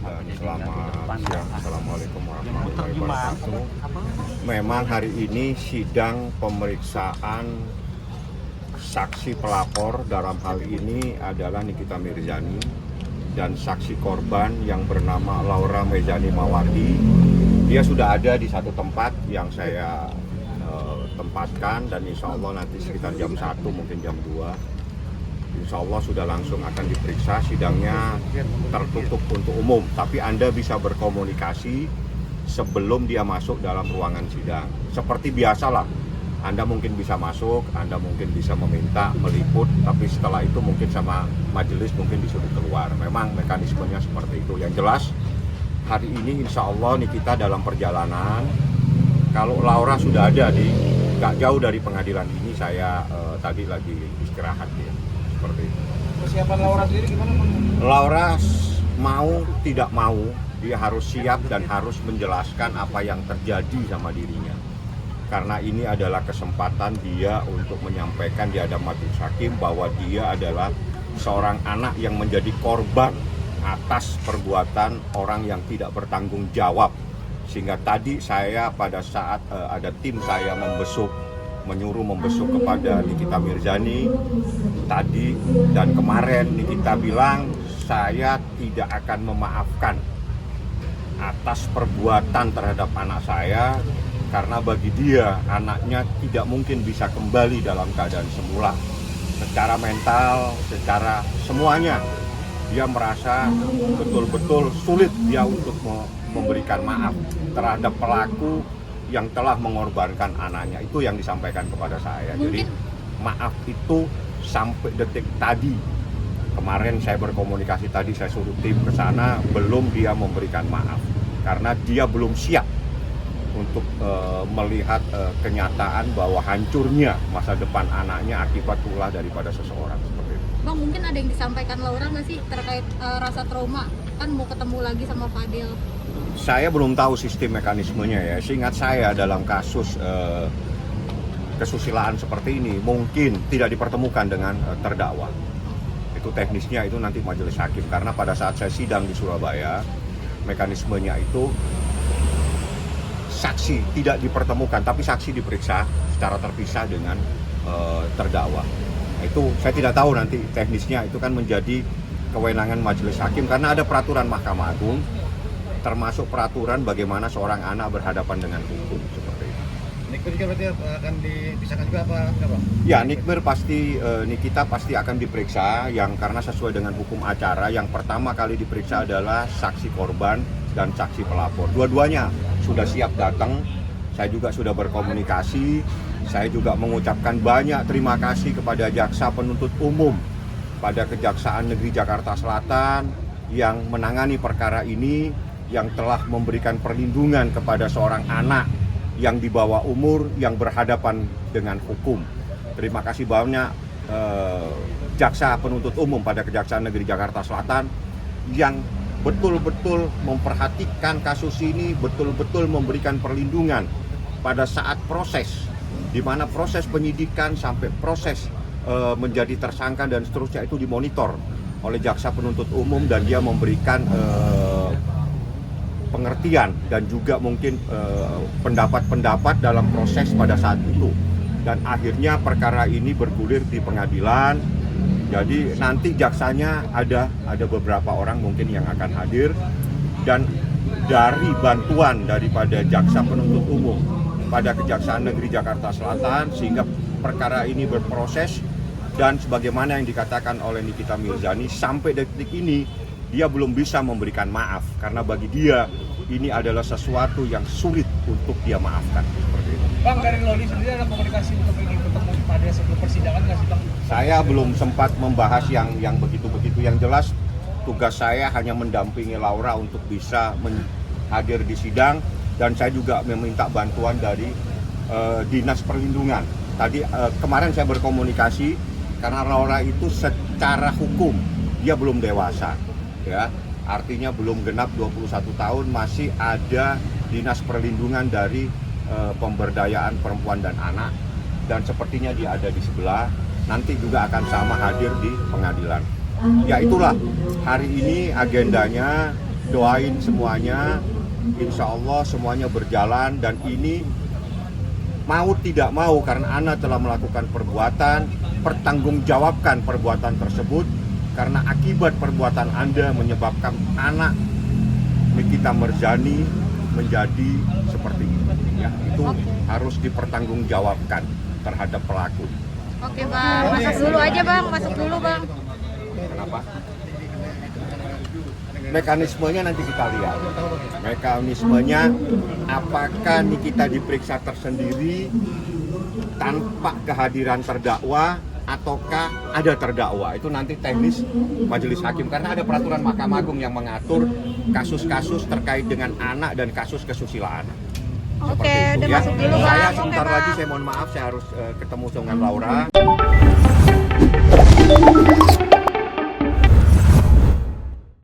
dan selamat siang. Assalamualaikum warahmatullahi wabarakatuh. Memang hari ini sidang pemeriksaan saksi pelapor dalam hal ini adalah Nikita Mirzani dan saksi korban yang bernama Laura Mejani Mawati. Dia sudah ada di satu tempat yang saya tempatkan dan insya Allah nanti sekitar jam 1 mungkin jam 2 insya Allah sudah langsung akan diperiksa. Sidangnya tertutup untuk umum, tapi Anda bisa berkomunikasi sebelum dia masuk dalam ruangan sidang. Seperti biasalah, Anda mungkin bisa masuk, Anda mungkin bisa meminta, meliput, tapi setelah itu mungkin sama majelis mungkin disuruh keluar. Memang mekanismenya seperti itu. Yang jelas, hari ini insya Allah Nikita dalam perjalanan. Kalau Laura sudah ada di nggak jauh dari pengadilan ini, saya tadi lagi istirahat ya, seperti itu. Persiapan Laura sendiri gimana, Bang? Laura mau tidak mau, dia harus siap dan harus menjelaskan apa yang terjadi sama dirinya. Karena ini adalah kesempatan dia untuk menyampaikan di hadapan majelis hakim bahwa dia adalah seorang anak yang menjadi korban atas perbuatan orang yang tidak bertanggung jawab. Sehingga tadi saya pada saat ada tim saya menyuruh membesuk kepada Nikita Mirzani tadi dan kemarin, Nikita bilang saya tidak akan memaafkan atas perbuatan terhadap anak saya, karena bagi dia anaknya tidak mungkin bisa kembali dalam keadaan semula secara mental, secara semuanya. Dia merasa betul-betul sulit dia untuk memberikan maaf terhadap pelaku yang telah mengorbankan anaknya. Itu yang disampaikan kepada saya. Jadi maaf itu sampai detik tadi, kemarin saya berkomunikasi tadi, saya suruh tim ke sana, belum dia memberikan maaf karena dia belum siap untuk melihat kenyataan bahwa hancurnya masa depan anaknya akibat ulah daripada seseorang seperti itu. Bang, mungkin ada yang disampaikan Laura nggak sih terkait rasa trauma, kan mau ketemu lagi sama Fadil? Saya belum tahu sistem mekanismenya ya. Seingat saya dalam kasus kesusilaan seperti ini mungkin tidak dipertemukan dengan terdakwa. Itu teknisnya itu nanti majelis hakim, karena pada saat saya sidang di Surabaya mekanismenya itu saksi tidak dipertemukan, tapi saksi diperiksa secara terpisah dengan terdakwa. Itu saya tidak tahu nanti teknisnya, itu kan menjadi kewenangan majelis hakim karena ada peraturan Mahkamah Agung, termasuk peraturan bagaimana seorang anak berhadapan dengan hukum seperti itu. Nikmir juga berarti akan dipisahkan juga apa enggak, Bang? Ya, Nikmir pasti, Nikita pasti akan diperiksa, yang karena sesuai dengan hukum acara yang pertama kali diperiksa adalah saksi korban dan saksi pelapor. Dua-duanya sudah siap datang. Saya juga sudah berkomunikasi. Saya juga mengucapkan banyak terima kasih kepada jaksa penuntut umum pada Kejaksaan Negeri Jakarta Selatan yang menangani perkara ini, yang telah memberikan perlindungan kepada seorang anak yang di bawah umur yang berhadapan dengan hukum. Terima kasih banyak jaksa penuntut umum pada Kejaksaan Negeri Jakarta Selatan yang betul-betul memperhatikan kasus ini, betul-betul memberikan perlindungan pada saat proses, di mana proses penyidikan sampai proses menjadi tersangka dan seterusnya itu dimonitor oleh jaksa penuntut umum, dan dia memberikan pengertian dan juga mungkin pendapat-pendapat dalam proses pada saat itu. Dan akhirnya perkara ini bergulir di pengadilan. Jadi nanti jaksanya ada beberapa orang mungkin yang akan hadir, dan dari bantuan daripada jaksa penuntut umum pada Kejaksaan Negeri Jakarta Selatan sehingga perkara ini berproses. Dan sebagaimana yang dikatakan oleh Nikita Mirzani, sampai detik ini dia belum bisa memberikan maaf karena bagi dia ini adalah sesuatu yang sulit untuk dia maafkan seperti itu. Bang, dari Loli sendiri ada komunikasi untuk ingin ketemu pada sebelum persidangan nggak sih, Bang? Saya belum sempat membahas yang begitu-begitu. Yang jelas tugas saya hanya mendampingi Laura untuk bisa hadir di sidang, dan saya juga meminta bantuan dari Dinas Perlindungan. Tadi kemarin saya berkomunikasi karena Laura itu secara hukum dia belum dewasa, ya. Artinya belum genap 21 tahun, masih ada Dinas Perlindungan dari Pemberdayaan Perempuan dan Anak, dan sepertinya dia ada di sebelah. Nanti juga akan sama hadir di pengadilan. Ya itulah hari ini agendanya doain semuanya, insya Allah semuanya berjalan. Dan ini mau tidak mau karena Ana telah melakukan perbuatan, pertanggungjawabkan perbuatan tersebut. Karena akibat perbuatan Anda menyebabkan anak Nikita Mirzani menjadi seperti ini, ya itu harus dipertanggungjawabkan terhadap pelaku. Oke bang, masuk dulu aja bang, masuk dulu bang. Kenapa? Mekanismenya nanti kita lihat. Mekanismenya apakah Nikita diperiksa tersendiri tanpa kehadiran terdakwa ataukah ada terdakwa, itu nanti teknis majelis hakim karena ada peraturan Mahkamah Agung yang mengatur kasus-kasus terkait dengan anak dan kasus kesusilaan. Oke, udah masuk dulu bang. Saya Oke, sebentar Bang. lagi, saya mohon maaf, saya harus ketemu dengan Laura.